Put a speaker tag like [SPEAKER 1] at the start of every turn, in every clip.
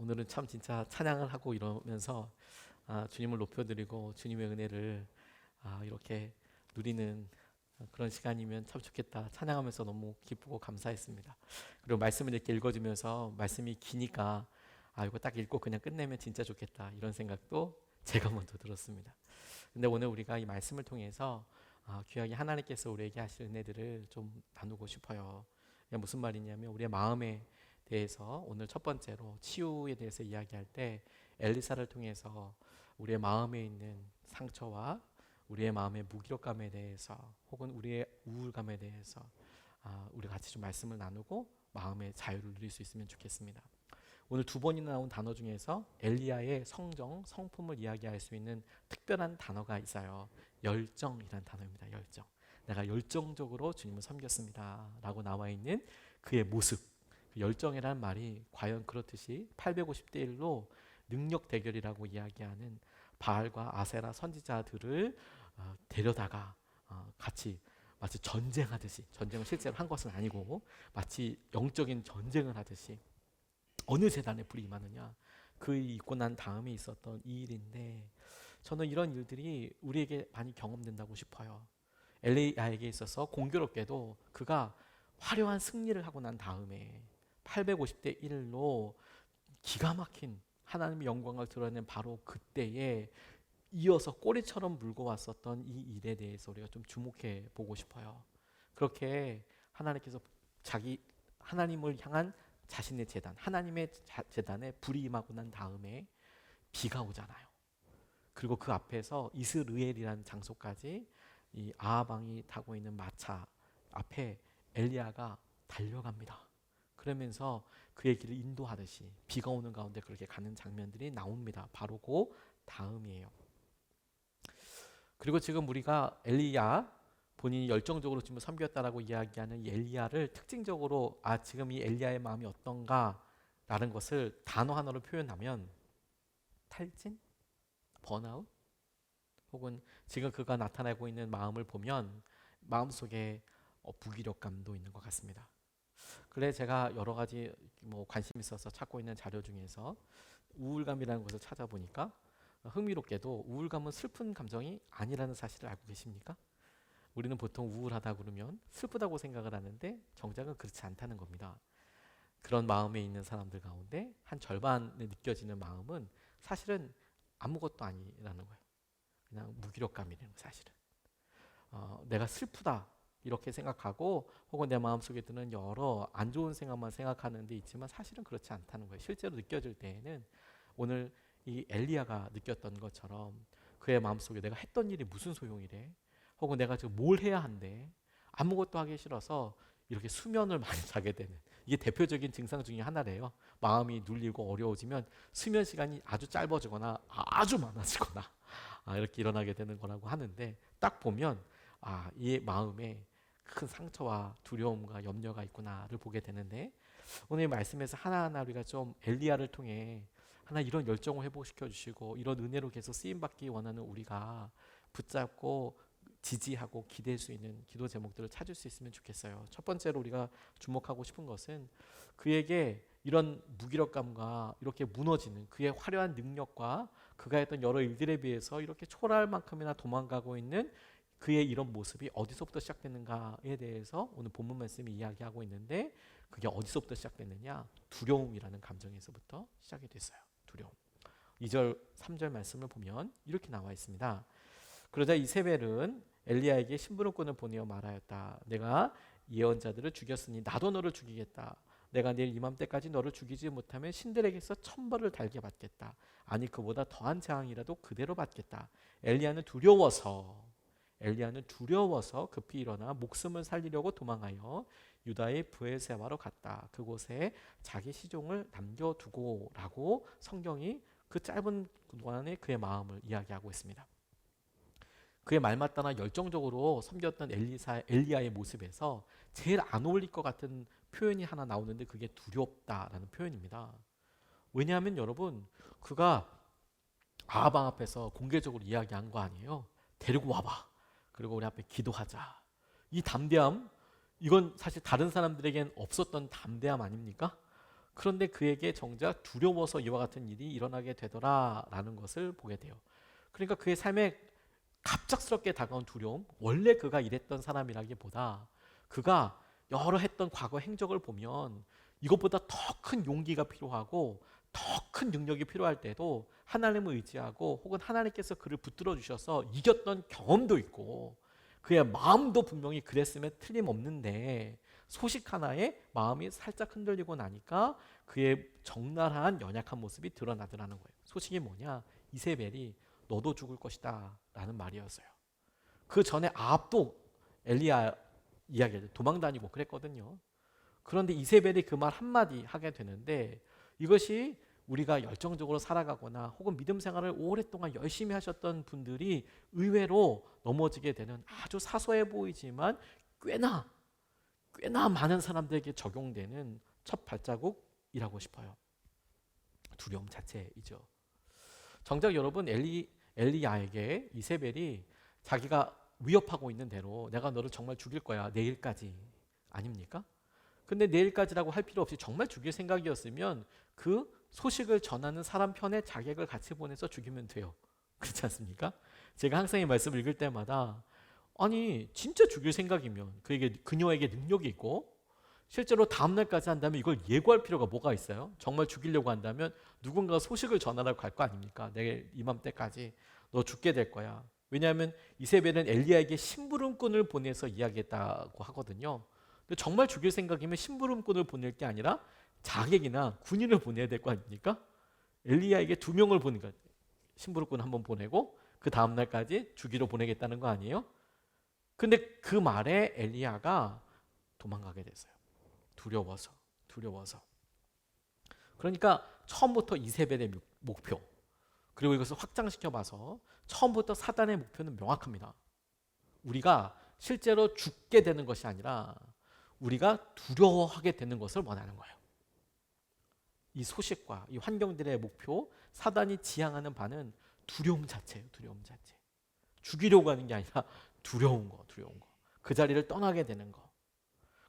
[SPEAKER 1] 오늘은 참 진짜 찬양을 하고 이러면서 주님을 높여드리고 주님의 은혜를 이렇게 누리는 그런 시간이면 참 좋겠다. 찬양하면서 너무 기쁘고 감사했습니다. 그리고 말씀을 이렇게 읽어주면서 말씀이 기니까 이거 딱 읽고 그냥 끝내면 진짜 좋겠다. 이런 생각도 제가 먼저 들었습니다. 근데 오늘 우리가 이 말씀을 통해서 귀하게 하나님께서 우리에게 하실 은혜들을 좀 나누고 싶어요. 무슨 말이냐면 우리의 마음에 대해서 오늘 첫 번째로 치유에 대해서 이야기할 때 엘리사를 통해서 우리의 마음에 있는 상처와 우리의 마음의 무기력감에 대해서 혹은 우리의 우울감에 대해서 우리 같이 좀 말씀을 나누고 마음의 자유를 누릴 수 있으면 좋겠습니다. 오늘 두 번이나 나온 단어 중에서 엘리야의 성정, 성품을 이야기할 수 있는 특별한 단어가 있어요. 열정이라는 단어입니다. 열정. 내가 열정적으로 주님을 섬겼습니다 라고 나와 있는 그의 모습. 그 열정이라는 말이 과연 그렇듯이 850대 1로 능력 대결이라고 이야기하는 바알과 아세라 선지자들을 데려다가 같이 마치 전쟁하듯이, 전쟁을 실제로 한 것은 아니고 마치 영적인 전쟁을 하듯이 어느 재단에 불이 임하느냐, 그 있고 난 다음에 있었던 이 일인데, 저는 이런 일들이 우리에게 많이 경험된다고 싶어요. 엘리야에게 있어서 공교롭게도 그가 화려한 승리를 하고 난 다음에 850대 1로 기가 막힌 하나님의 영광을 드러낸 바로 그때에 이어서 꼬리처럼 물고 왔었던 이 일에 대해서 우리가 좀 주목해 보고 싶어요. 그렇게 하나님께서 하나님을 향한 자신의 재단, 하나님의 재단에 불이 임하고 난 다음에 비가 오잖아요. 그리고 그 앞에서 이스르엘이라는 장소까지 이 아합 왕이 타고 있는 마차 앞에 엘리야가 달려갑니다. 그러면서 그의 길을 인도하듯이 비가 오는 가운데 그렇게 가는 장면들이 나옵니다. 바로 그 다음이에요. 그리고 지금 우리가 엘리야, 본인이 열정적으로 지금 섬겼다라고 이야기하는 이 엘리야를 특징적으로 지금 이 엘리야의 마음이 어떤가라는 것을 단어 하나로 표현하면 탈진? 번아웃? 혹은 지금 그가 나타내고 있는 마음을 보면 마음속에 무기력감도 있는 것 같습니다. 그래 제가 여러 가지 관심 있어서 찾고 있는 자료 중에서 우울감이라는 것을 찾아보니까 흥미롭게도 우울감은 슬픈 감정이 아니라는 사실을 알고 계십니까? 우리는 보통 우울하다 그러면 슬프다고 생각을 하는데 정작은 그렇지 않다는 겁니다. 그런 마음에 있는 사람들 가운데 한 절반에 느껴지는 마음은 사실은 아무것도 아니라는 거예요. 그냥 무기력감이라는 거예요. 사실은 내가 슬프다 이렇게 생각하고 혹은 내 마음속에 드는 여러 안 좋은 생각만 생각하는 데 있지만 사실은 그렇지 않다는 거예요. 실제로 느껴질 때에는 오늘 이 엘리야가 느꼈던 것처럼 그의 마음속에 내가 했던 일이 무슨 소용이래, 혹은 내가 지금 뭘 해야 한대, 아무것도 하기 싫어서 이렇게 수면을 많이 자게 되는, 이게 대표적인 증상 중에 하나래요. 마음이 눌리고 어려워지면 수면 시간이 아주 짧아지거나 아주 많아지거나 이렇게 일어나게 되는 거라고 하는데, 딱 보면 이 마음에 큰 상처와 두려움과 염려가 있구나를 보게 되는데, 오늘 말씀에서 하나하나 우리가 좀 엘리야를 통해 하나 이런 열정을 회복시켜 주시고 이런 은혜로 계속 쓰임받기 원하는 우리가 붙잡고 지지하고 기댈 수 있는 기도 제목들을 찾을 수 있으면 좋겠어요. 첫 번째로 우리가 주목하고 싶은 것은 그에게 이런 무기력감과 이렇게 무너지는 그의 화려한 능력과 그가 했던 여러 일들에 비해서 이렇게 초라할 만큼이나 도망가고 있는 그의 이런 모습이 어디서부터 시작되는가에 대해서 오늘 본문 말씀이 이야기하고 있는데, 그게 어디서부터 시작됐느냐? 두려움이라는 감정에서부터 시작이 됐어요. 두려움. 2절 3절 말씀을 보면 이렇게 나와 있습니다. 그러자 이세벨은 엘리야에게 심부름꾼을 보내어 말하였다. 내가 예언자들을 죽였으니 나도 너를 죽이겠다. 내가 내일 이맘때까지 너를 죽이지 못하면 신들에게서 천벌을 달게 받겠다. 아니 그보다 더한 재앙이라도 그대로 받겠다. 엘리야는 두려워서 급히 일어나 목숨을 살리려고 도망하여 유다의 브엘세바로 갔다. 그곳에 자기 시종을 남겨두고 라고 성경이 그 짧은 동안에 그의 마음을 이야기하고 있습니다. 그의 말마따나 열정적으로 섬겼던 엘리야의 모습에서 제일 안 어울릴 것 같은 표현이 하나 나오는데 그게 두렵다라는 표현입니다. 왜냐하면 여러분, 그가 아합 왕 앞에서 공개적으로 이야기한 거 아니에요. 데리고 와봐. 그리고 우리 앞에 기도하자. 이 담대함, 이건 사실 다른 사람들에겐 없었던 담대함 아닙니까? 그런데 그에게 정작 두려워서 이와 같은 일이 일어나게 되더라라는 것을 보게 돼요. 그러니까 그의 삶에 갑작스럽게 다가온 두려움, 원래 그가 이랬던 사람이라기보다 그가 여러 했던 과거 행적을 보면 이것보다 더 큰 용기가 필요하고 더 큰 능력이 필요할 때도 하나님을 의지하고 혹은 하나님께서 그를 붙들어 주셔서 이겼던 경험도 있고 그의 마음도 분명히 그랬음에 틀림없는데 소식 하나에 마음이 살짝 흔들리고 나니까 그의 적나라한 연약한 모습이 드러나더라는 거예요. 소식이 뭐냐? 이세벨이 너도 죽을 것이다 라는 말이었어요. 그 전에 아합도 엘리야 이야기를 도망 다니고 그랬거든요. 그런데 이세벨이 그 말 한마디 하게 되는데 이것이 우리가 열정적으로 살아가거나 혹은 믿음 생활을 오랫동안 열심히 하셨던 분들이 의외로 넘어지게 되는 아주 사소해 보이지만 꽤나 많은 사람들에게 적용되는 첫 발자국이라고 싶어요. 두려움 자체이죠. 정작 여러분 엘리야에게 이세벨이 자기가 위협하고 있는 대로 내가 너를 정말 죽일 거야 내일까지 아닙니까? 근데 내일까지라고 할 필요 없이 정말 죽일 생각이었으면 그 소식을 전하는 사람 편에 자객을 같이 보내서 죽이면 돼요. 그렇지 않습니까? 제가 항상 이 말씀을 읽을 때마다 아니 진짜 죽일 생각이면 그녀에게 능력이 있고 실제로 다음날까지 한다면 이걸 예고할 필요가 뭐가 있어요? 정말 죽이려고 한다면 누군가 소식을 전하라고 갈 거 아닙니까? 내일 이맘때까지 너 죽게 될 거야. 왜냐하면 이세벨은 엘리야에게 심부름꾼을 보내서 이야기했다고 하거든요. 근데 정말 죽일 생각이면 심부름꾼을 보낼 게 아니라 자객이나 군인을 보내야 될 거 아닙니까? 엘리야에게 2명을 보니까 심부름꾼 한 번 보내고 그 다음날까지 죽이러 보내겠다는 거 아니에요? 근데 그 말에 엘리야가 도망가게 됐어요. 두려워서. 그러니까 처음부터 이세벨의 목표 그리고 이것을 확장시켜 봐서 처음부터 사단의 목표는 명확합니다. 우리가 실제로 죽게 되는 것이 아니라 우리가 두려워하게 되는 것을 원하는 거예요. 이 소식과 이 환경들의 목표, 사단이 지향하는 바는 두려움 자체예요. 두려움 자체. 죽이려고 하는 게 아니라 두려운 거. 그 자리를 떠나게 되는 거.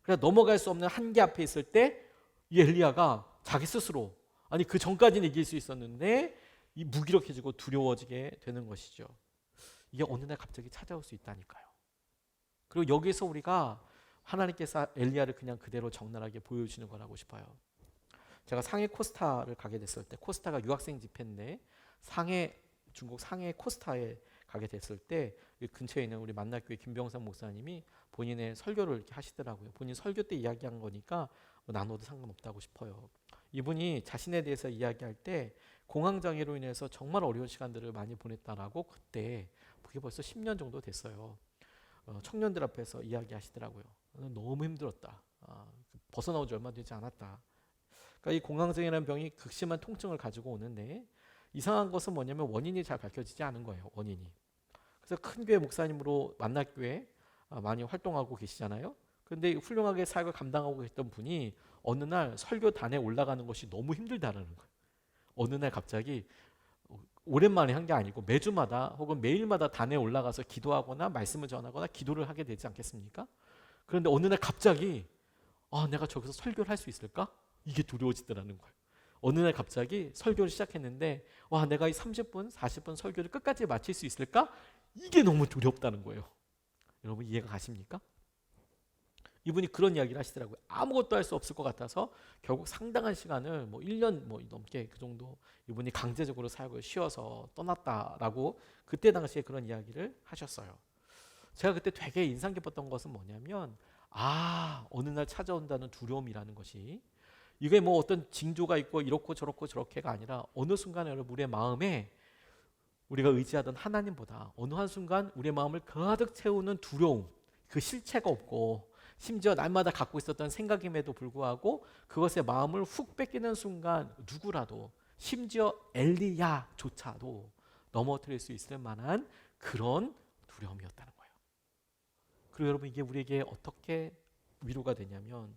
[SPEAKER 1] 그래서 넘어갈 수 없는 한계 앞에 있을 때 이 엘리야가 자기 스스로 아니 그 전까지는 이길 수 있었는데 이 무기력해지고 두려워지게 되는 것이죠. 이게 어느 날 갑자기 찾아올 수 있다니까요. 그리고 여기서 우리가 하나님께서 엘리야를 그냥 그대로 적나라하게 보여주시는 거라고 싶어요. 제가 상해 코스타를 가게 됐을 때 코스타가 유학생 집회인데 중국 상해 코스타에 가게 됐을 때 근처에 있는 우리 만날교회 김병상 목사님이 본인의 설교를 이렇게 하시더라고요. 본인 설교 때 이야기한 거니까 뭐 나눠도 상관없다고 싶어요. 이분이 자신에 대해서 이야기할 때 공황장애로 인해서 정말 어려운 시간들을 많이 보냈다라고 그때 그게 벌써 10년 정도 됐어요. 청년들 앞에서 이야기하시더라고요. 너무 힘들었다. 벗어나온 지 얼마 되지 않았다. 그러니까 이 공황장애라는 병이 극심한 통증을 가지고 오는데 이상한 것은 뭐냐면 원인이 잘 밝혀지지 않은 거예요. 원인이. 그래서 큰 교회 목사님으로 만날교회 많이 활동하고 계시잖아요. 그런데 훌륭하게 사역을 감당하고 계셨던 분이 어느 날 설교단에 올라가는 것이 너무 힘들다라는 거예요. 어느 날 갑자기 오랜만에 한 게 아니고 매주마다 혹은 매일마다 단에 올라가서 기도하거나 말씀을 전하거나 기도를 하게 되지 않겠습니까? 그런데 어느 날 갑자기 내가 저기서 설교를 할 수 있을까? 이게 두려워지더라는 거예요. 어느 날 갑자기 설교를 시작했는데 내가 이 30분, 40분 설교를 끝까지 마칠 수 있을까? 이게 너무 두렵다는 거예요. 여러분 이해가 가십니까? 이분이 그런 이야기를 하시더라고요. 아무것도 할 수 없을 것 같아서 결국 상당한 시간을 1년 넘게 그 정도 이분이 강제적으로 사역을 쉬어서 떠났다라고 그때 당시에 그런 이야기를 하셨어요. 제가 그때 되게 인상 깊었던 것은 뭐냐면 어느 날 찾아온다는 두려움이라는 것이 이게 어떤 징조가 있고 이렇고 저렇고 저렇게가 아니라 어느 순간에 여러분 우리의 마음에 우리가 의지하던 하나님보다 어느 한순간 우리의 마음을 가득 채우는 두려움 그 실체가 없고 심지어 날마다 갖고 있었던 생각임에도 불구하고 그것의 마음을 훅 뺏기는 순간 누구라도 심지어 엘리야조차도 넘어뜨릴 수 있을 만한 그런 두려움이었다는 거예요. 그리고 여러분 이게 우리에게 어떻게 위로가 되냐면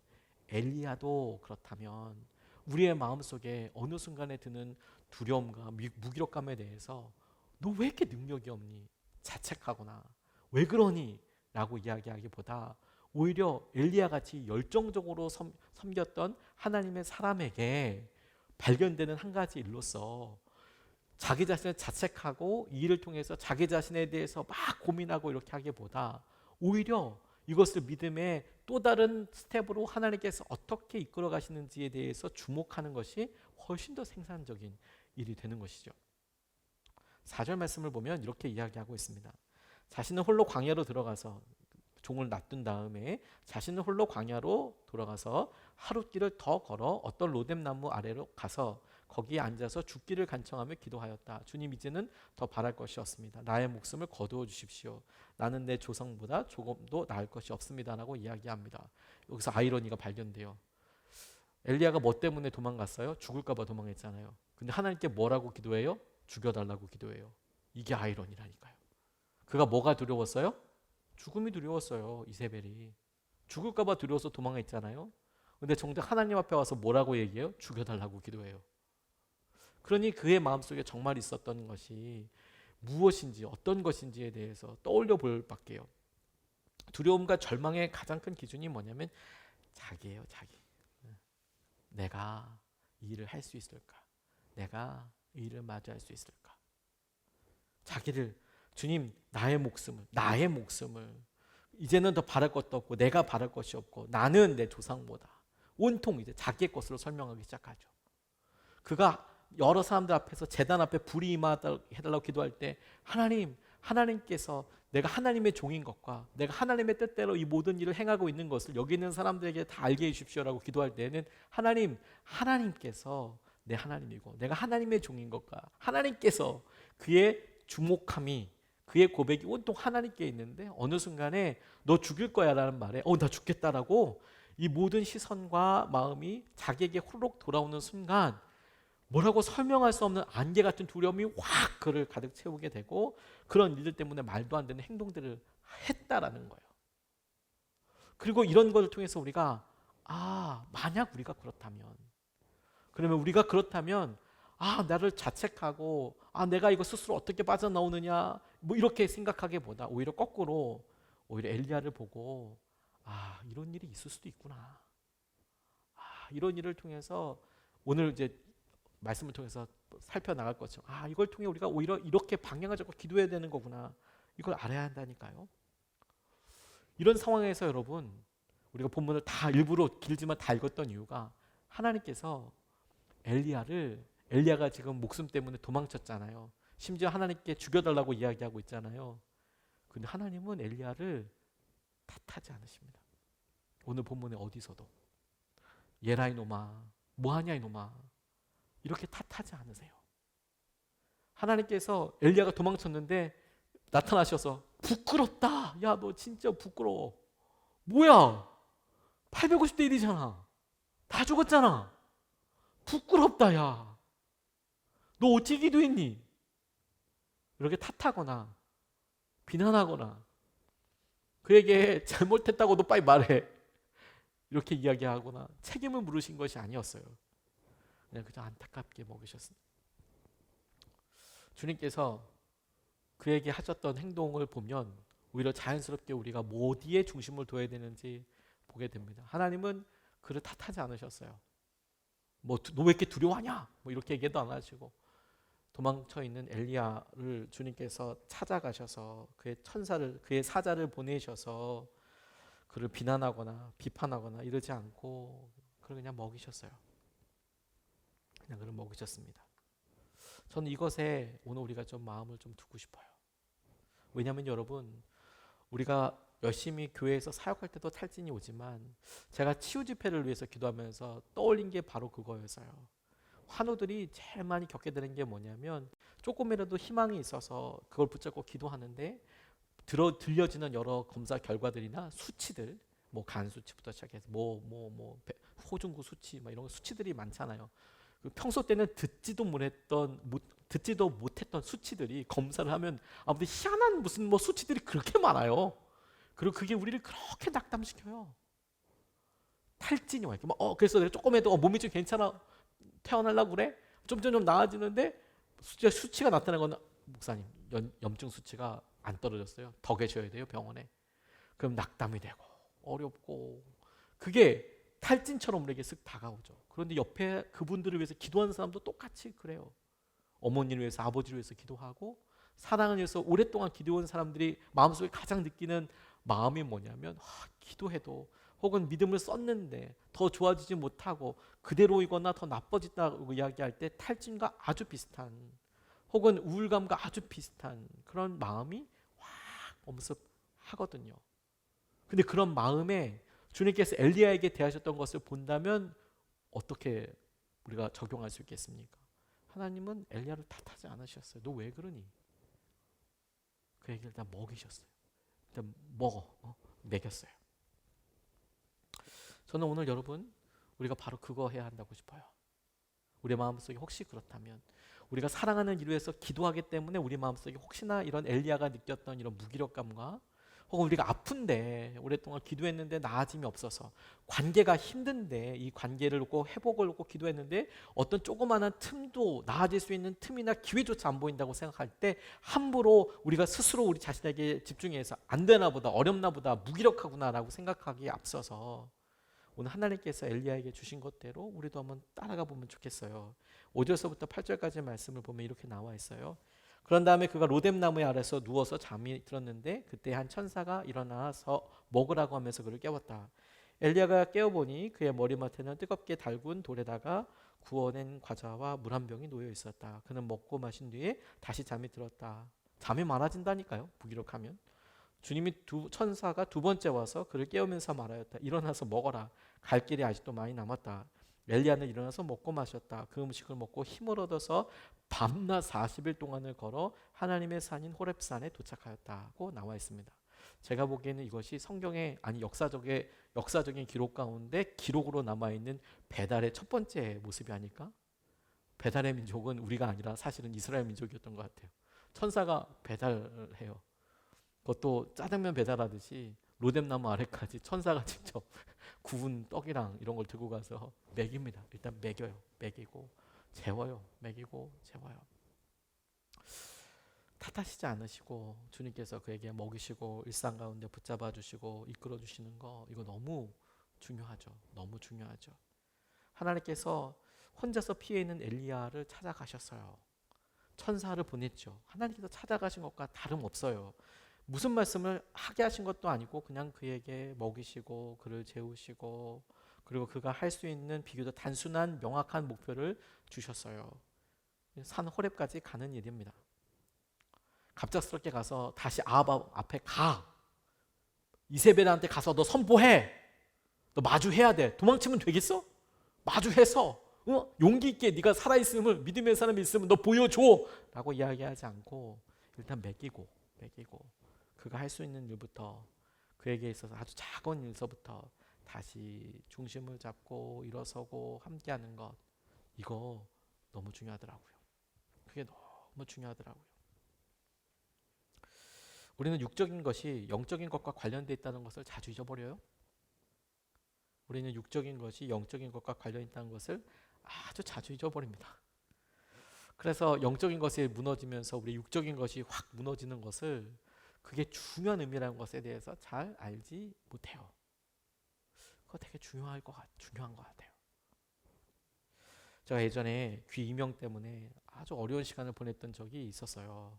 [SPEAKER 1] 엘리야도 그렇다면 우리의 마음속에 어느 순간에 드는 두려움과 무기력감에 대해서 너 왜 이렇게 능력이 없니? 자책하거나 왜 그러니? 라고 이야기하기보다 오히려 엘리야 같이 열정적으로 섬겼던 하나님의 사람에게 발견되는 한 가지 일로서 자기 자신을 자책하고 이 일을 통해서 자기 자신에 대해서 막 고민하고 이렇게 하기보다 오히려 이것을 믿음의 또 다른 스텝으로 하나님께서 어떻게 이끌어 가시는지에 대해서 주목하는 것이 훨씬 더 생산적인 일이 되는 것이죠. 4절 말씀을 보면 이렇게 이야기하고 있습니다. 자신은 홀로 광야로 들어가서 종을 놔둔 다음에 자신은 홀로 광야로 돌아가서 하룻길을 더 걸어 어떤 로뎀나무 아래로 가서 거기에 앉아서 죽기를 간청하며 기도하였다. 주님, 이제는 더 바랄 것이 없습니다. 나의 목숨을 거두어 주십시오. 나는 내 조상보다 조금도 나을 것이 없습니다라고 이야기합니다. 여기서 아이러니가 발견돼요. 엘리야가 뭐 때문에 도망갔어요? 죽을까 봐 도망했잖아요. 근데 하나님께 뭐라고 기도해요? 죽여달라고 기도해요. 이게 아이러니라니까요. 그가 뭐가 두려웠어요? 죽음이 두려웠어요. 이세벨이 죽을까 봐 두려워서 도망했잖아요. 근데 정작 하나님 앞에 와서 뭐라고 얘기해요? 죽여달라고 기도해요. 그러니 그의 마음속에 정말 있었던 것이 무엇인지 어떤 것인지에 대해서 떠올려 볼 밖에요. 두려움과 절망의 가장 큰 기준이 뭐냐면 자기예요. 자기. 내가 이 일을 할 수 있을까? 내가 이 일을 맞이할 수 있을까? 자기를, 주님, 나의 목숨을 이제는 더 바랄 것도 없고 내가 바랄 것이 없고 나는 내 조상보다, 온통 이제 자기의 것으로 설명하기 시작하죠. 그가 여러 사람들 앞에서 제단 앞에 불이 임하해달라고 기도할 때 하나님께서 내가 하나님의 종인 것과 내가 하나님의 뜻대로 이 모든 일을 행하고 있는 것을 여기 있는 사람들에게 다 알게 해주십시오라고 기도할 때는 하나님께서 내 하나님이고 내가 하나님의 종인 것과 하나님께서 그의 주목함이, 그의 고백이 온통 하나님께 있는데 어느 순간에 너 죽일 거야 라는 말에 나 죽겠다라고 이 모든 시선과 마음이 자기에게 호로록 돌아오는 순간 뭐라고 설명할 수 없는 안개 같은 두려움이 확 그를 가득 채우게 되고 그런 일들 때문에 말도 안 되는 행동들을 했다라는 거예요. 그리고 이런 것을 통해서 우리가 만약 우리가 그렇다면, 그러면 우리가 그렇다면 나를 자책하고 내가 이거 스스로 어떻게 빠져나오느냐 뭐 이렇게 생각하기보다 오히려 거꾸로 오히려 엘리야를 보고 이런 일이 있을 수도 있구나. 이런 일을 통해서 오늘 이제 말씀을 통해서 살펴나갈 것처럼 이걸 통해 우리가 오히려 이렇게 방향을 잡고 기도해야 되는 거구나. 이걸 알아야 한다니까요. 이런 상황에서 여러분 우리가 본문을 다 일부러 길지만 다 읽었던 이유가 하나님께서 엘리야가 지금 목숨 때문에 도망쳤잖아요. 심지어 하나님께 죽여달라고 이야기하고 있잖아요. 근데 하나님은 엘리야를 탓하지 않으십니다. 오늘 본문에 어디서도 예라 이놈아 뭐하냐 이놈아 이렇게 탓하지 않으세요. 하나님께서 엘리야가 도망쳤는데 나타나셔서 부끄럽다. 야, 너 진짜 부끄러워. 뭐야? 850대 1이잖아. 다 죽었잖아. 부끄럽다. 야, 너 어찌 기도했니? 이렇게 탓하거나 비난하거나 그에게 잘못했다고 너 빨리 말해. 이렇게 이야기하거나 책임을 물으신 것이 아니었어요. 그냥 안타깝게 먹으셨습니다. 주님께서 그에게 하셨던 행동을 보면 오히려 자연스럽게 우리가 어디에 중심을 둬야 되는지 보게 됩니다. 하나님은 그를 탓하지 않으셨어요. 너 왜 이렇게 두려워하냐? 이렇게 얘기도 안 하시고 도망쳐 있는 엘리야를 주님께서 찾아가셔서 그의 사자를 보내셔서 그를 비난하거나 비판하거나 이러지 않고 그를 그냥 먹이셨어요. 그냥 그를 먹으셨습니다. 저는 이것에 오늘 우리가 좀 마음을 좀 두고 싶어요. 왜냐하면 여러분 우리가 열심히 교회에서 사역할 때도 탈진이 오지만 제가 치유 집회를 위해서 기도하면서 떠올린 게 바로 그거였어요. 환우들이 제일 많이 겪게 되는 게 뭐냐면 조금이라도 희망이 있어서 그걸 붙잡고 기도하는데 들려지는 여러 검사 결과들이나 수치들, 간 수치부터 시작해서 호중구 수치 이런 수치들이 많잖아요. 평소 때는 듣지도 못했던 수치들이 검사를 하면 아무튼 희한한 무슨 수치들이 그렇게 많아요. 그리고 그게 우리를 그렇게 낙담시켜요. 탈진이 와. 그래서 내가 조금해도 몸이 좀 괜찮아 태어나려고 그래? 좀 나아지는데 수치가 나타나는 건 목사님 염증 수치가 안 떨어졌어요. 더 계셔야 돼요 병원에. 그럼 낙담이 되고 어렵고 그게 탈진처럼 우리에게 쓱 다가오죠. 그런데 옆에 그분들을 위해서 기도하는 사람도 똑같이 그래요. 어머니를 위해서, 아버지를 위해서 기도하고 사랑을 위해서 오랫동안 기도한 사람들이 마음속에 가장 느끼는 마음이 뭐냐면 기도해도 혹은 믿음을 썼는데 더 좋아지지 못하고 그대로이거나 더 나빠졌다고 이야기할 때 탈진과 아주 비슷한 혹은 우울감과 아주 비슷한 그런 마음이 확 엄습하거든요. 근데 그런 마음에 주님께서 엘리야에게 대하셨던 것을 본다면 어떻게 우리가 적용할 수 있겠습니까? 하나님은 엘리야를 탓하지 않으셨어요. 너 왜 그러니? 그에게 일단 먹이셨어요. 일단 먹였어요. 저는 오늘 여러분 우리가 바로 그거 해야 한다고 싶어요. 우리 마음속에 혹시 그렇다면 우리가 사랑하는 일을 위해서 기도하기 때문에 우리 마음속에 혹시나 이런 엘리야가 느꼈던 이런 무기력감과 혹은 우리가 아픈데 오랫동안 기도했는데 나아짐이 없어서 관계가 힘든데 이 관계를 놓고 회복을 놓고 기도했는데 어떤 조그마한 틈도 나아질 수 있는 틈이나 기회조차 안 보인다고 생각할 때 함부로 우리가 스스로 우리 자신에게 집중해서 안 되나 보다, 어렵나 보다, 무기력하구나라고 생각하기에 앞서서 오늘 하나님께서 엘리야에게 주신 것대로 우리도 한번 따라가 보면 좋겠어요. 5절서부터 8절까지 말씀을 보면 이렇게 나와 있어요. 그런 다음에 그가 로뎀 나무의 아래서 누워서 잠이 들었는데 그때 한 천사가 일어나서 먹으라고 하면서 그를 깨웠다. 엘리야가 깨어보니 그의 머리맡에는 뜨겁게 달군 돌에다가 구워낸 과자와 물 한 병이 놓여 있었다. 그는 먹고 마신 뒤에 다시 잠이 들었다. 잠이 많아진다니까요. 무기력하면. 주님이 천사가 두 번째 와서 그를 깨우면서 말하였다. 일어나서 먹어라. 갈 길이 아직도 많이 남았다. 엘리야는 일어나서 먹고 마셨다. 그 음식을 먹고 힘을 얻어서 밤낮 40일 동안을 걸어 하나님의 산인 호렙산에 도착하였다고 나와 있습니다. 제가 보기에는 이것이 성경의 역사적인 기록 가운데 기록으로 남아있는 배달의 첫 번째 모습이 아닐까? 배달의 민족은 우리가 아니라 사실은 이스라엘 민족이었던 것 같아요. 천사가 배달해요. 그것도 짜장면 배달하듯이 로뎀나무 아래까지 천사가 직접 구운 떡이랑 이런 걸 들고 가서 먹입니다. 일단 먹여요. 먹이고 재워요. 먹이고 재워요. 탓하시지 않으시고 주님께서 그에게 먹이시고 일상 가운데 붙잡아 주시고 이끌어 주시는 거 이거 너무 중요하죠. 너무 중요하죠. 하나님께서 혼자서 피해 있는 엘리야를 찾아가셨어요. 천사를 보냈죠. 하나님께서 찾아가신 것과 다름없어요. 무슨 말씀을 하게 하신 것도 아니고 그냥 그에게 먹이시고 그를 재우시고 그리고 그가 할 수 있는 비교적 단순한 명확한 목표를 주셨어요. 산 호렙까지 가는 일입니다. 갑작스럽게 가서 다시 아합 앞에 가. 이세벨한테 가서 너 선포해. 너 마주해야 돼. 도망치면 되겠어? 마주해서 용기 있게 네가 살아있음을 믿음의 사람이 있으면 너 보여줘 라고 이야기하지 않고 일단 먹이고 그가 할 수 있는 일부터 그에게 있어서 아주 작은 일서부터 다시 중심을 잡고 일어서고 함께하는 것 이거 너무 중요하더라고요. 그게 너무 중요하더라고요. 우리는 육적인 것이 영적인 것과 관련되어 있다는 것을 자주 잊어버려요. 우리는 육적인 것이 영적인 것과 관련이 있다는 것을 아주 자주 잊어버립니다. 그래서 영적인 것이 무너지면서 우리 육적인 것이 확 무너지는 것을 그게 중요한 의미라는 것에 대해서 잘 알지 못해요. 그거 되게 중요한 것 같아요. 제가 예전에 귀 이명 때문에 아주 어려운 시간을 보냈던 적이 있었어요.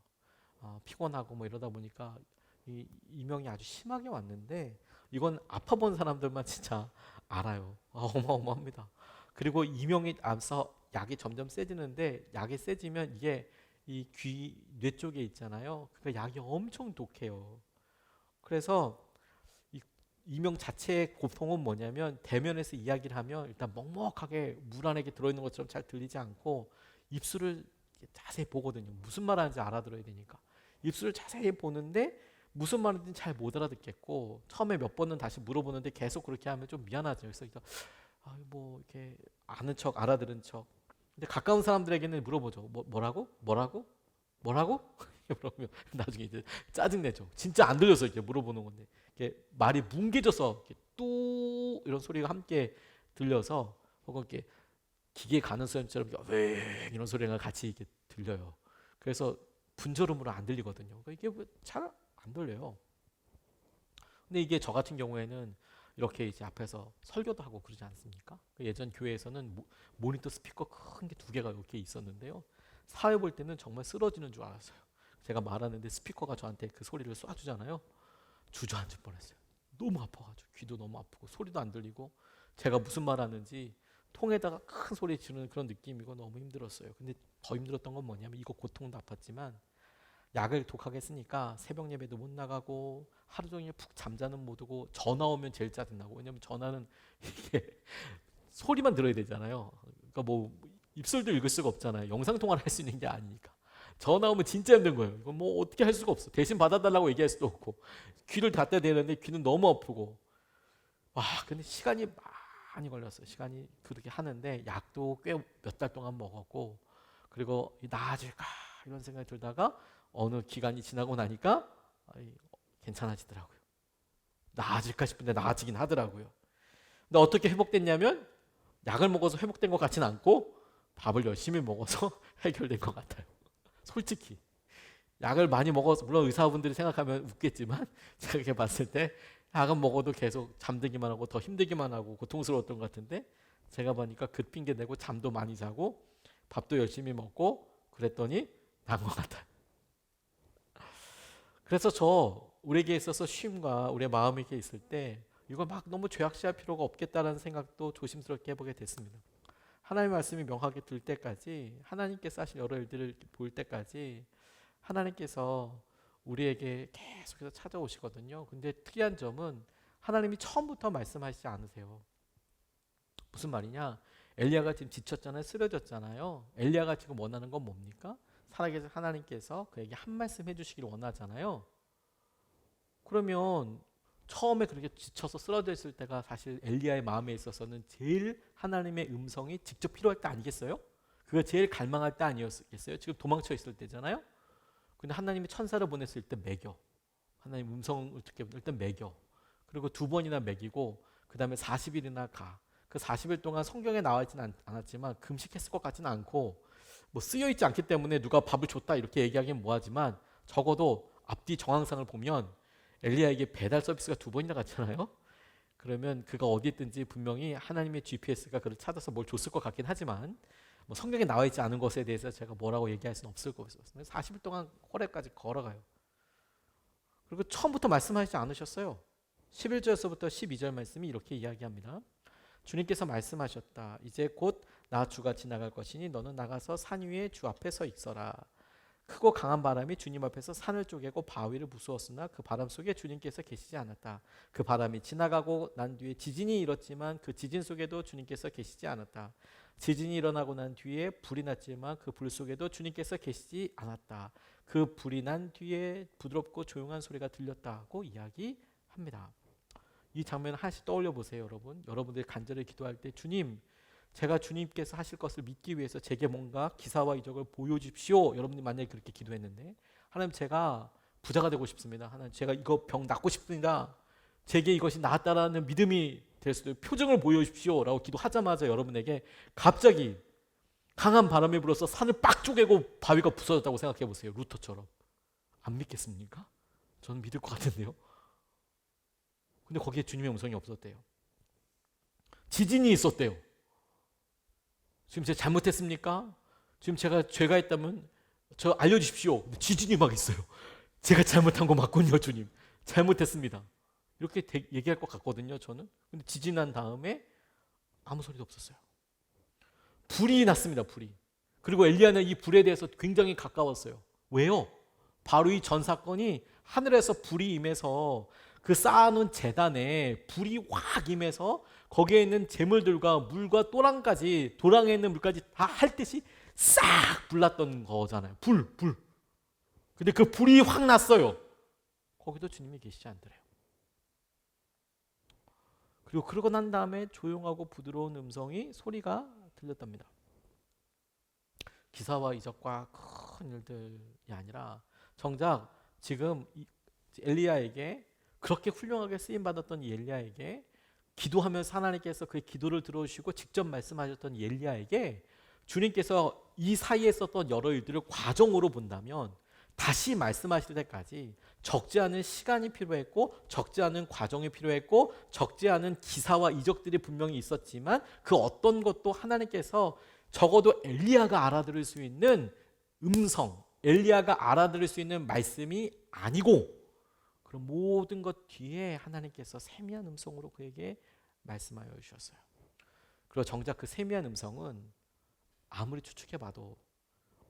[SPEAKER 1] 피곤하고 뭐 이러다 보니까 이 이명이 아주 심하게 왔는데 이건 아파본 사람들만 진짜 알아요. 어마어마합니다. 그리고 이명이 앞서 약이 점점 세지는데 약이 세지면 이게 이 귀 뇌 쪽에 있잖아요. 그 약이 엄청 독해요. 그래서 이 이명 자체의 고통은 뭐냐면 대면에서 이야기를 하면 일단 먹먹하게 물 안에 들어있는 것처럼 잘 들리지 않고 입술을 자세히 보거든요. 무슨 말 하는지 알아들어야 되니까. 입술을 자세히 보는데 무슨 말인지 잘 못 알아듣겠고 처음에 몇 번은 다시 물어보는데 계속 그렇게 하면 좀 미안하죠. 그래서 뭐 이렇게 아는 척 알아들은 척. 근데 가까운 사람들에게는 물어보죠. 뭐라고? 그러면 나중에 이제 짜증내죠. 진짜 안 들려서 이렇게 물어보는 건데 이렇게 말이 뭉개져서 이렇게 뚜 이런 소리가 함께 들려서 혹은 이렇게 기계 가는 소리처럼 왜 이런 소리가 같이 이렇게 들려요. 그래서 분절음으로 안 들리거든요. 이게 잘 안 들려요. 근데 이게 저 같은 경우에는 이렇게 이제 앞에서 설교도 하고 그러지 않습니까? 예전 교회에서는 모니터 스피커 큰 게 2개가 이렇게 있었는데요. 사회 볼 때는 정말 쓰러지는 줄 알았어요. 제가 말하는데 스피커가 저한테 그 소리를 쏴주잖아요. 주저앉을 뻔했어요. 너무 아파가지고 귀도 너무 아프고 소리도 안 들리고 제가 무슨 말 하는지 통에다가 큰 소리 지르는 그런 느낌이고 너무 힘들었어요. 근데 더 힘들었던 건 뭐냐면 이거 고통도 아팠지만 약을 독하게 쓰니까 새벽 예배도 못 나가고 하루 종일 푹 잠자는 모드고 전화 오면 제일 짜증나고 왜냐면 전화는 이게 소리만 들어야 되잖아요. 그러니까 뭐 입술도 읽을 수가 없잖아요. 영상 통화를 할 수 있는 게 아니니까. 전화 오면 진짜 힘든 거예요. 이건 뭐 어떻게 할 수가 없어. 대신 받아달라고 얘기할 수도 없고 귀를 닫아야 되는데 귀는 너무 아프고 와 근데 시간이 많이 걸렸어요. 시간이 그렇게 하는데 약도 꽤 몇 달 동안 먹었고 그리고 나아질까 이런 생각이 들다가 어느 기간이 지나고 나니까 괜찮아지더라고요. 나아질까 싶은데 나아지긴 하더라고요. 근데 어떻게 회복됐냐면 약을 먹어서 회복된 것 같지는 않고 밥을 열심히 먹어서 해결된 것 같아요. 솔직히 약을 많이 먹어서 물론 의사분들이 생각하면 웃겠지만 제가 이렇게 봤을 때 약은 먹어도 계속 잠들기만 하고 더 힘들기만 하고 고통스러웠던 것 같은데 제가 보니까 그 핑계 대고 잠도 많이 자고 밥도 열심히 먹고 그랬더니 나은 것 같아요. 그래서 우리에게 있어서 쉼과 우리의 마음이 이렇게 있을 때 이걸 막 너무 죄악시할 필요가 없겠다라는 생각도 조심스럽게 해보게 됐습니다. 하나님의 말씀이 명확하게 들 때까지 하나님께서 하신 여러 일들을 볼 때까지 하나님께서 우리에게 계속해서 찾아오시거든요. 근데 특이한 점은 하나님이 처음부터 말씀하시지 않으세요. 무슨 말이냐? 엘리야가 지금 지쳤잖아요. 쓰러졌잖아요. 엘리야가 지금 원하는 건 뭡니까? 살아계신 하나님께서 그에게 한 말씀 해주시기를 원하잖아요. 그러면 처음에 그렇게 지쳐서 쓰러져 있을 때가 사실 엘리야의 마음에 있어서는 제일 하나님의 음성이 직접 필요할 때 아니겠어요? 그가 제일 갈망할 때 아니었겠어요? 지금 도망쳐 있을 때잖아요. 근데 하나님이 천사를 보냈을 때 매겨. 하나님 음성을 듣게 일단 매겨. 그리고 2번이나 매기고 그 다음에 40일이나 가. 그 40일 동안 성경에 나와 있지는 않았지만 금식했을 것 같지는 않고 뭐 쓰여 있지 않기 때문에 누가 밥을 줬다 이렇게 얘기하기는 뭐하지만 적어도 앞뒤 정황상을 보면 엘리야에게 배달 서비스가 2번이나 갔잖아요. 그러면 그가 어디 있든지 분명히 하나님의 GPS가 그를 찾아서 뭘 줬을 것 같긴 하지만 뭐 성경에 나와 있지 않은 것에 대해서 제가 뭐라고 얘기할 수는 없을 것 같습니다. 40일 동안 호렙까지 걸어가요. 그리고 처음부터 말씀하시지 않으셨어요. 11절에서부터 12절 말씀이 이렇게 이야기합니다. 주님께서 말씀하셨다. 이제 곧 나 주가 지나갈 것이니 너는 나가서 산 위에 주 앞에 서 있어라. 크고 강한 바람이 주님 앞에서 산을 쪼개고 바위를 부수었으나 그 바람 속에 주님께서 계시지 않았다. 그 바람이 지나가고 난 뒤에 지진이 일었지만 그 지진 속에도 주님께서 계시지 않았다. 지진이 일어나고 난 뒤에 불이 났지만 그 불 속에도 주님께서 계시지 않았다. 그 불이 난 뒤에 부드럽고 조용한 소리가 들렸다고 이야기합니다. 이 장면을 하나씩 떠올려 보세요, 여러분. 여러분들이 간절히 기도할 때 주님, 제가 주님께서 하실 것을 믿기 위해서 제게 뭔가 기사와 이적을 보여주십시오. 여러분이 만약에 그렇게 기도했는데 하나님 제가 부자가 되고 싶습니다. 하나님 제가 이거 병 낫고 싶습니다. 제게 이것이 나았다라는 믿음이 될 수도 표정을 보여주십시오 라고 기도하자마자 여러분에게 갑자기 강한 바람이 불어서 산을 빡 쪼개고 바위가 부서졌다고 생각해 보세요. 루터처럼. 안 믿겠습니까? 저는 믿을 것 같은데요. 근데 거기에 주님의 음성이 없었대요. 지진이 있었대요. 지금 제가 잘못했습니까? 지금 제가 죄가 있다면 저 알려주십시오. 지진이 막 있어요. 제가 잘못한 거 맞군요, 주님. 잘못했습니다. 이렇게 얘기할 것 같거든요, 저는. 근데 지진 난 다음에 아무 소리도 없었어요. 불이 났습니다, 불이. 그리고 엘리야는 이 불에 대해서 굉장히 가까웠어요. 왜요? 바로 이 전 사건이 하늘에서 불이 임해서 그 쌓아놓은 제단에 불이 확 임해서 거기에 있는 재물들과 물과 또랑까지 도랑에 있는 물까지 다 할 듯이 싹 불났던 거잖아요. 불. 근데 그 불이 확 났어요. 거기도 주님이 계시지 않더래요. 그리고 그러고 난 다음에 조용하고 부드러운 음성이 소리가 들렸답니다. 기사와 이적과 큰 일들이 아니라 정작 지금 엘리야에게 그렇게 훌륭하게 쓰임받았던 이 엘리야에게 기도하면서 하나님께서 그의 기도를 들어주시고 직접 말씀하셨던 이 엘리야에게 주님께서 이 사이에 있었던 여러 일들을 과정으로 본다면 다시 말씀하실 때까지 적지 않은 시간이 필요했고 적지 않은 과정이 필요했고 적지 않은 기사와 이적들이 분명히 있었지만 그 어떤 것도 하나님께서 적어도 엘리야가 알아들을 수 있는 음성, 엘리야가 알아들을 수 있는 말씀이 아니고 그런 모든 것 뒤에 하나님께서 세미한 음성으로 그에게 말씀하여 주셨어요. 그리고 정작 그 세미한 음성은 아무리 추측해봐도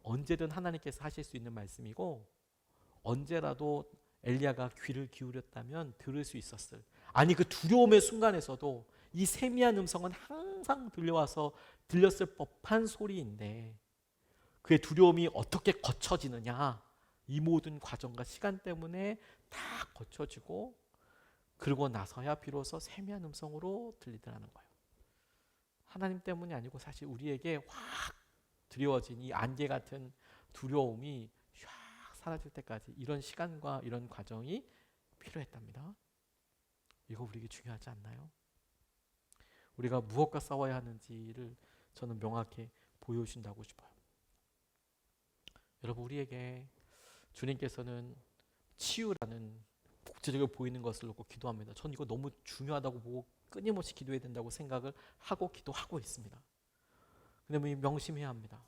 [SPEAKER 1] 언제든 하나님께서 하실 수 있는 말씀이고 언제라도 엘리야가 귀를 기울였다면 들을 수 있었을, 아니 그 두려움의 순간에서도 이 세미한 음성은 항상 들렸을 법한 소리인데 그의 두려움이 어떻게 거쳐지느냐, 이 모든 과정과 시간 때문에 다 거쳐지고 그러고 나서야 비로소 세미한 음성으로 들리더라는 거예요. 하나님 때문이 아니고 사실 우리에게 확 드리워진 이 안개 같은 두려움이 샥 사라질 때까지 이런 시간과 이런 과정이 필요했답니다. 이거 우리에게 중요하지 않나요? 우리가 무엇과 싸워야 하는지를 저는 명확히 보여주신다고 싶어요. 여러분, 우리에게 주님께서는 치유라는 복제적으로 보이는 것을 놓고 기도합니다. 저는 이거 너무 중요하다고 보고 끊임없이 기도해야 된다고 생각을 하고 기도하고 있습니다. 근데 명심해야 합니다.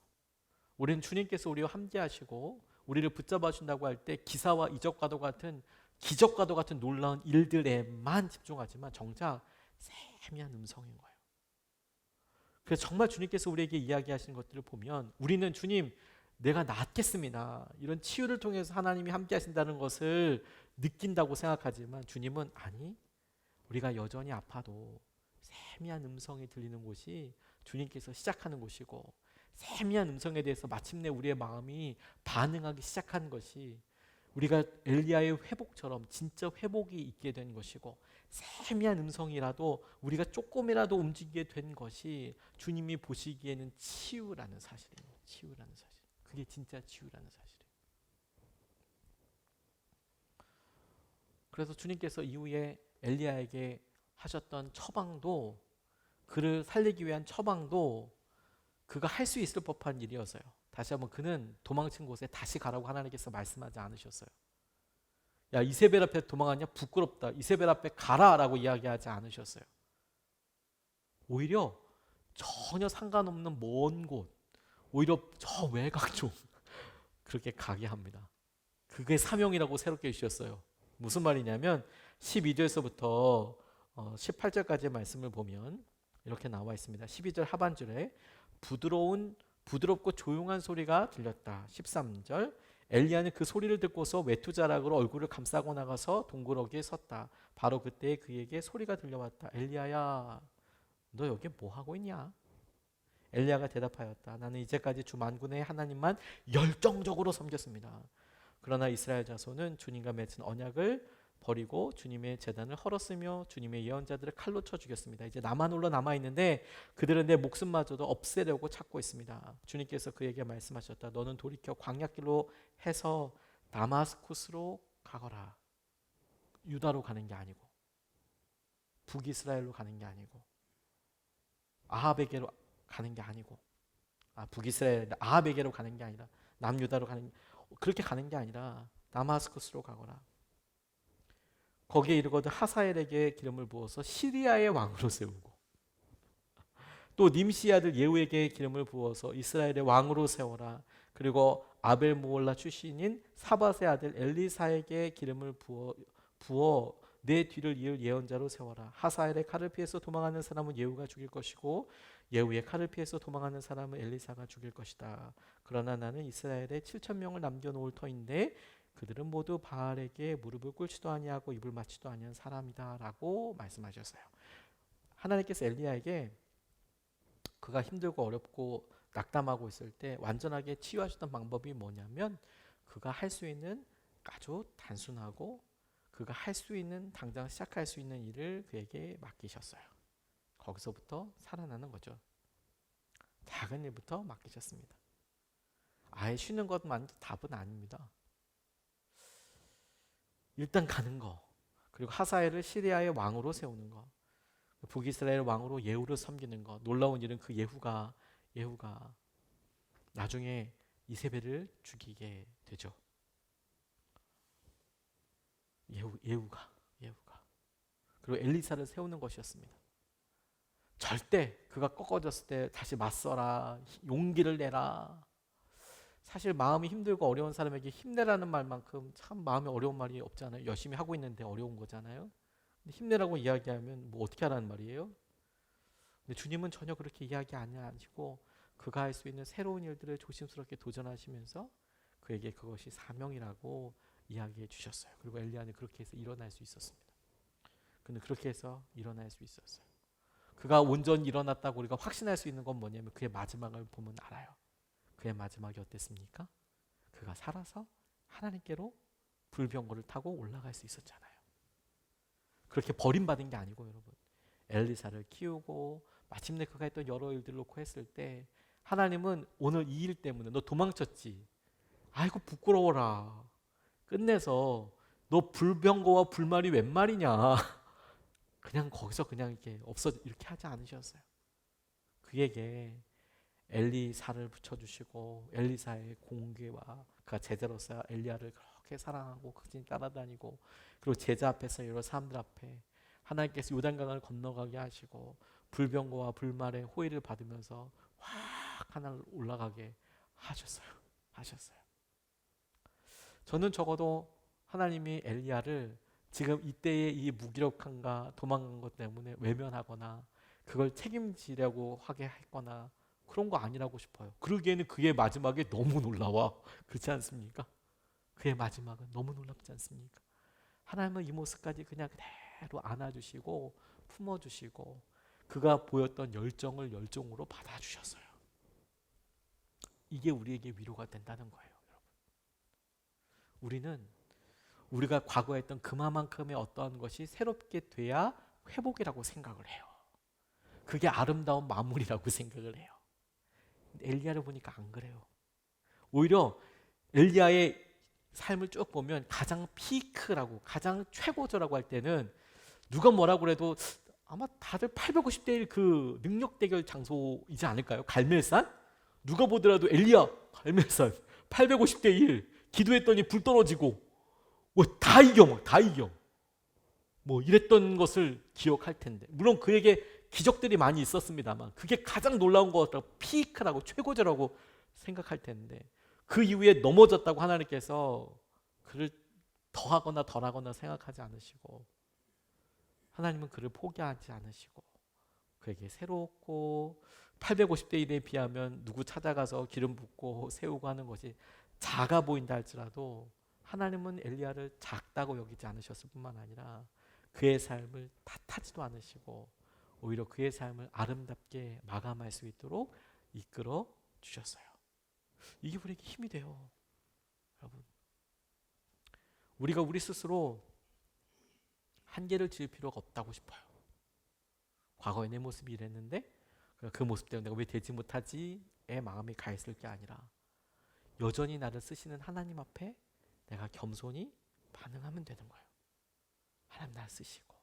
[SPEAKER 1] 우리는 주님께서 우리와 함께 하시고 우리를 붙잡아 준다고 할 때 기사와 이적과도 같은 기적과도 같은 놀라운 일들에만 집중하지만 정작 세미한 음성인 거예요. 그래서 정말 주님께서 우리에게 이야기하시는 것들을 보면 우리는 주님 내가 낫겠습니다, 이런 치유를 통해서 하나님이 함께 하신다는 것을 느낀다고 생각하지만 주님은 아니, 우리가 여전히 아파도 세미한 음성이 들리는 곳이 주님께서 시작하는 곳이고 세미한 음성에 대해서 마침내 우리의 마음이 반응하기 시작하는 것이 우리가 엘리야의 회복처럼 진짜 회복이 있게 된 것이고 세미한 음성이라도 우리가 조금이라도 움직이게 된 것이 주님이 보시기에는 치유라는 사실입니다. 치유라는 사실. 그게 진짜 치유라는 사실이에요. 그래서 주님께서 이후에 엘리야에게 하셨던 처방도, 그를 살리기 위한 처방도 그가 할 수 있을 법한 일이어서요. 다시 한번 그는 도망친 곳에 다시 가라고 하나님께서 말씀하지 않으셨어요. 야, 이세벨 앞에 도망갔냐? 부끄럽다. 이세벨 앞에 가라라고 이야기하지 않으셨어요. 오히려 전혀 상관없는 먼 곳, 오히려 저 외곽 쪽 그렇게 가게 합니다. 그게 사명이라고 새롭게 주셨어요. 무슨 말이냐면 12절에서부터 18절까지의 말씀을 보면 이렇게 나와 있습니다. 12절 하반절에 부드럽고 조용한 소리가 들렸다. 13절 엘리야는 그 소리를 듣고서 외투자락으로 얼굴을 감싸고 나가서 동굴어기에 섰다. 바로 그때 그에게 소리가 들려왔다. 엘리야야, 너 여기 뭐 하고 있냐? 엘리야가 대답하였다. 나는 이제까지 주 만군의 하나님만 열정적으로 섬겼습니다. 그러나 이스라엘 자손은 주님과 맺은 언약을 버리고 주님의 제단을 헐었으며 주님의 예언자들을 칼로 쳐 죽였습니다. 이제 나만 홀로 남아있는데 그들은 내 목숨마저도 없애려고 찾고 있습니다. 주님께서 그에게 말씀하셨다. 너는 돌이켜 광야길로 해서 다마스쿠스로 가거라. 유다로 가는 게 아니고 북이스라엘로 가는 게 아니고 아합에게로 가는 게 아니고 북이스라엘 아합에게로 가는 게 아니라 남유다로 가는, 그렇게 가는 게 아니라 다마스쿠스로 가거라. 거기에 이르거든 하사엘에게 기름을 부어서 시리아의 왕으로 세우고 또 님시 아들 예후에게 기름을 부어서 이스라엘의 왕으로 세워라. 그리고 아벨모올라 출신인 사밧의 아들 엘리사에게 기름을 부어 내 뒤를 이을 예언자로 세워라. 하사엘의 칼을 피해서 도망하는 사람은 예후가 죽일 것이고 예후의 칼을 피해서 도망하는 사람은 엘리사가 죽일 것이다. 그러나 나는 이스라엘에 7,000명을 남겨놓을 터인데 그들은 모두 바알에게 무릎을 꿇지도 아니하고 입을 맞지도 아니한 사람이다 라고 말씀하셨어요. 하나님께서 엘리야에게 그가 힘들고 어렵고 낙담하고 있을 때 완전하게 치유하셨던 방법이 뭐냐면 그가 할 수 있는 아주 단순하고 그가 할 수 있는, 당장 시작할 수 있는 일을 그에게 맡기셨어요. 거기서부터 살아나는 거죠. 작은 일부터 맡기셨습니다. 아예 쉬는 것만 답은 아닙니다. 일단 가는 거, 그리고 하사엘을 시리아의 왕으로 세우는 거, 북이스라엘 왕으로 예후를 섬기는 거. 놀라운 일은 그 예후가 나중에 이세벨을 죽이게 되죠. 예후가. 그리고 엘리사를 세우는 것이었습니다. 절대 그가 꺾어졌을 때 다시 맞서라, 용기를 내라. 사실 마음이 힘들고 어려운 사람에게 힘내라는 말만큼 참 마음이 어려운 말이 없잖아요. 열심히 하고 있는데 어려운 거잖아요. 근데 힘내라고 이야기하면 뭐 어떻게 하라는 말이에요? 근데 주님은 전혀 그렇게 이야기 안 하시고 그가 할 수 있는 새로운 일들을 조심스럽게 도전하시면서 그에게 그것이 사명이라고 이야기해 주셨어요. 그리고 엘리야는 그렇게 해서 일어날 수 있었습니다. 그는 그렇게 해서 일어날 수 있었어요. 그가 온전히 일어났다고 우리가 확신할 수 있는 건 뭐냐면 그의 마지막을 보면 알아요. 그의 마지막이 어땠습니까? 그가 살아서 하나님께로 불병거를 타고 올라갈 수 있었잖아요. 그렇게 버림받은 게 아니고 여러분, 엘리사를 키우고 마침내 그가 했던 여러 일들을 놓고 했을 때 하나님은 오늘 이 일 때문에 너 도망쳤지? 아이고 부끄러워라. 끝내서 너 불병거와 불말이 웬 말이냐. 그냥 거기서 그냥 이렇게 없어 이렇게 하지 않으셨어요. 그에게 엘리사를 붙여주시고 엘리사의 공개와 그가 제자로서 엘리야를 그렇게 사랑하고 그진히 따라다니고 그리고 제자 앞에서 여러 사람들 앞에 하나님께서 요단강을 건너가게 하시고 불병거와 불말의 호의를 받으면서 확 하늘 올라가게 하셨어요. 저는 적어도 하나님이 엘리야를 지금 이때의 이 무기력함과 도망간 것 때문에 외면하거나 그걸 책임지려고 하게 했거나 그런 거 아니라고 싶어요. 그러기에는 그의 마지막에 너무 놀라워. 그렇지 않습니까? 그의 마지막은 너무 놀랍지 않습니까? 하나님은 이 모습까지 그냥 그대로 안아주시고 품어주시고 그가 보였던 열정을 열정으로 받아주셨어요. 이게 우리에게 위로가 된다는 거예요. 여러분. 우리가 과거에 했던 그만큼의 어떠한 것이 새롭게 돼야 회복이라고 생각을 해요. 그게 아름다운 마무리라고 생각을 해요. 엘리야를 보니까 안 그래요. 오히려 엘리야의 삶을 쭉 보면 가장 피크라고 가장 최고조라고 할 때는 누가 뭐라고 그래도 아마 다들 850대 1 그 능력 대결 장소이지 않을까요? 갈멜산? 누가 보더라도 엘리야 갈멜산 850대 1 기도했더니 불 떨어지고 다 이겨. 이랬던 것을 기억할 텐데. 물론 그에게 기적들이 많이 있었습니다만 그게 가장 놀라운 것 같다고 피크라고 최고조라고 생각할 텐데 그 이후에 넘어졌다고 하나님께서 그를 더하거나 덜하거나 생각하지 않으시고 하나님은 그를 포기하지 않으시고 그에게 새롭고 850대 1에 비하면 누구 찾아가서 기름 붓고 세우고 하는 것이 작아 보인다 할지라도 하나님은 엘리야를 작다고 여기지 않으셨을 뿐만 아니라 그의 삶을 탓하지도 않으시고 오히려 그의 삶을 아름답게 마감할 수 있도록 이끌어 주셨어요. 이게 우리에게 힘이 돼요. 여러분, 우리가 우리 스스로 한계를 지을 필요가 없다고 싶어요. 과거의 내 모습이 이랬는데 그 모습 때문에 내가 왜 되지 못하지에 마음이 가 있을 게 아니라 여전히 나를 쓰시는 하나님 앞에 내가 겸손히 반응하면 되는 거예요. 하나님 날 쓰시고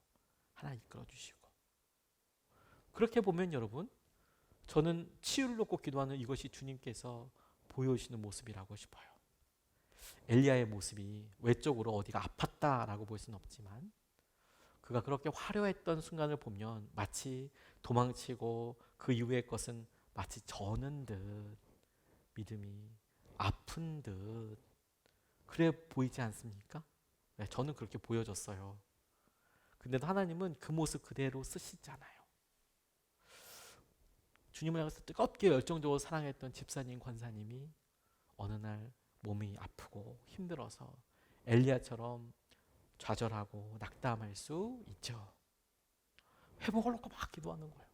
[SPEAKER 1] 하나님 이끌어 주시고 그렇게 보면 여러분 저는 치유를 놓고 기도하는 이것이 주님께서 보여주시는 모습이라고 싶어요. 엘리야의 모습이 외적으로 어디가 아팠다라고 볼 수는 없지만 그가 그렇게 화려했던 순간을 보면 마치 도망치고 그 이후의 것은 마치 저는 듯 믿음이 아픈 듯 그래 보이지 않습니까? 네, 저는 그렇게 보여졌어요. 근데도 하나님은 그 모습 그대로 쓰시잖아요. 주님을 향해서 뜨겁게 열정적으로 사랑했던 집사님, 권사님이 어느 날 몸이 아프고 힘들어서 엘리야처럼 좌절하고 낙담할 수 있죠. 회복을 놓고 막 기도하는 거예요.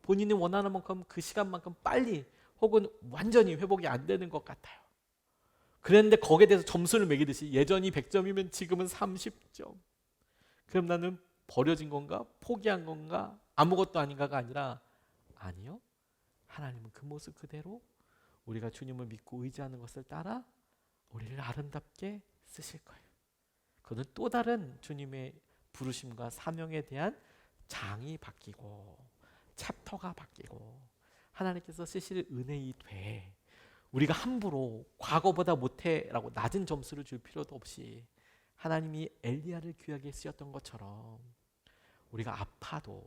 [SPEAKER 1] 본인이 원하는 만큼 그 시간만큼 빨리 혹은 완전히 회복이 안 되는 것 같아요. 그랬는데 거기에 대해서 점수를 매기듯이 예전이 100점이면 지금은 30점. 그럼 나는 버려진 건가? 포기한 건가? 아무것도 아닌가가 아니라 아니요. 하나님은 그 모습 그대로 우리가 주님을 믿고 의지하는 것을 따라 우리를 아름답게 쓰실 거예요. 그는 또 다른 주님의 부르심과 사명에 대한 장이 바뀌고 챕터가 바뀌고 하나님께서 쓰실 은혜이 돼. 우리가 함부로 과거보다 못해라고 낮은 점수를 줄 필요도 없이 하나님이 엘리야를 귀하게 쓰였던 것처럼 우리가 아파도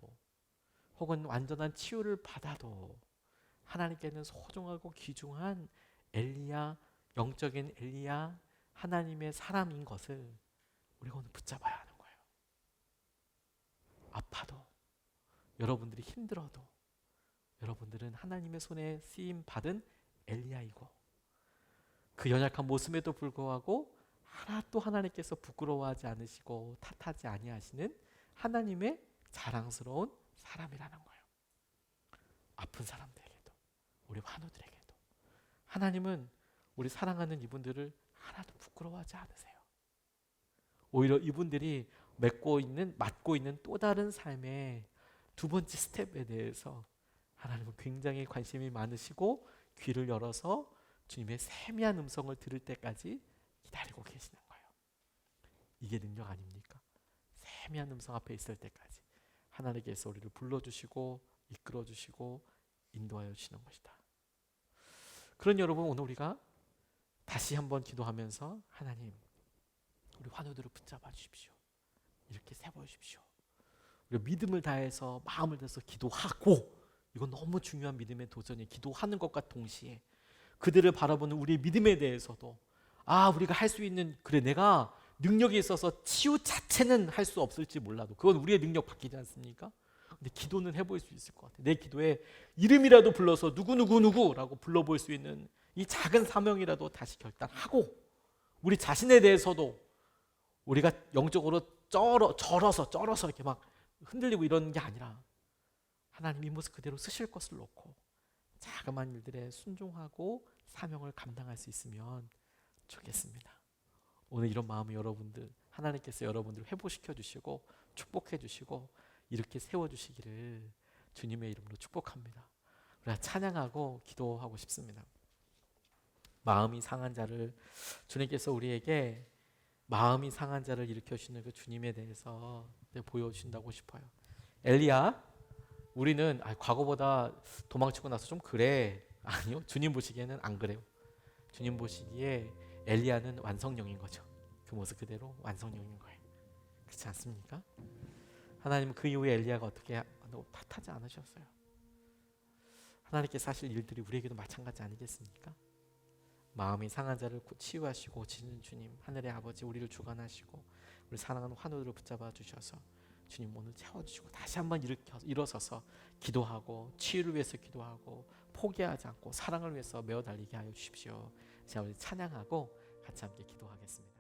[SPEAKER 1] 혹은 완전한 치유를 받아도 하나님께는 소중하고 귀중한 엘리야, 영적인 엘리야, 하나님의 사람인 것을 우리가 오늘 붙잡아야 하는 거예요. 아파도, 여러분들이 힘들어도 여러분들은 하나님의 손에 쓰임 받은 엘리야이고, 그 연약한 모습에도 불구하고 하나도 하나님께서 부끄러워하지 않으시고 탓하지 아니하시는 하나님의 자랑스러운 사람이라는 거예요. 아픈 사람들에게도, 우리 환우들에게도 하나님은 우리 사랑하는 이분들을 하나도 부끄러워하지 않으세요. 오히려 이분들이 맡고 있는 또 다른 삶의 두 번째 스텝에 대해서 하나님은 굉장히 관심이 많으시고 귀를 열어서 주님의 세미한 음성을 들을 때까지 기다리고 계시는 거예요. 이게 능력 아닙니까? 세미한 음성 앞에 있을 때까지 하나님께서 우리를 불러주시고 이끌어주시고 인도하여 주시는 것이다. 그런 여러분, 오늘 우리가 다시 한번 기도하면서 하나님, 우리 환우들을 붙잡아 주십시오. 이렇게 세워 주십시오. 우리가 믿음을 다해서 마음을 다해서 기도하고, 이건 너무 중요한 믿음의 도전이에요. 기도하는 것과 동시에 그들을 바라보는 우리의 믿음에 대해서도 우리가 할 수 있는, 그래 내가 능력이 있어서 치유 자체는 할 수 없을지 몰라도 그건 우리의 능력 바뀌지 않습니까? 근데 기도는 해볼 수 있을 것 같아요. 내 기도에 이름이라도 불러서 누구누구누구라고 불러볼 수 있는 이 작은 사명이라도 다시 결단하고, 우리 자신에 대해서도 우리가 영적으로 쩔어서 이렇게 막 흔들리고 이러는 게 아니라 하나님이 모습 그대로 쓰실 것을 놓고 자그마한 일들에 순종하고 사명을 감당할 수 있으면 좋겠습니다. 오늘 이런 마음이 여러분들, 하나님께서 여러분들을 회복시켜 주시고 축복해 주시고 이렇게 세워주시기를 주님의 이름으로 축복합니다. 우리가 찬양하고 기도하고 싶습니다. 마음이 상한 자를, 주님께서 우리에게 마음이 상한 자를 일으켜주시는 그 주님에 대해서 보여주신다고 싶어요. 엘리야, 우리는 과거보다 도망치고 나서 좀 그래. 아니요, 주님 보시기에는 안 그래요. 주님 보시기에 엘리야는 완성형인 거죠. 그 모습 그대로 완성형인 거예요. 그렇지 않습니까? 하나님은 그 이후에 엘리야가 어떻게 탓하지 않으셨어요. 하나님께서 하실 일들이 우리에게도 마찬가지 아니겠습니까? 마음이 상한 자를 치유하시고 고치는 주님, 하늘의 아버지, 우리를 주관하시고 우리 사랑하는 환우들을 붙잡아 주셔서 주님 오늘 채워주시고 다시 한번 일어서서 기도하고 치유를 위해서 기도하고 포기하지 않고 사랑을 위해서 메어 달리게 하여 주십시오. 자, 우리 찬양하고 같이 함께 기도하겠습니다.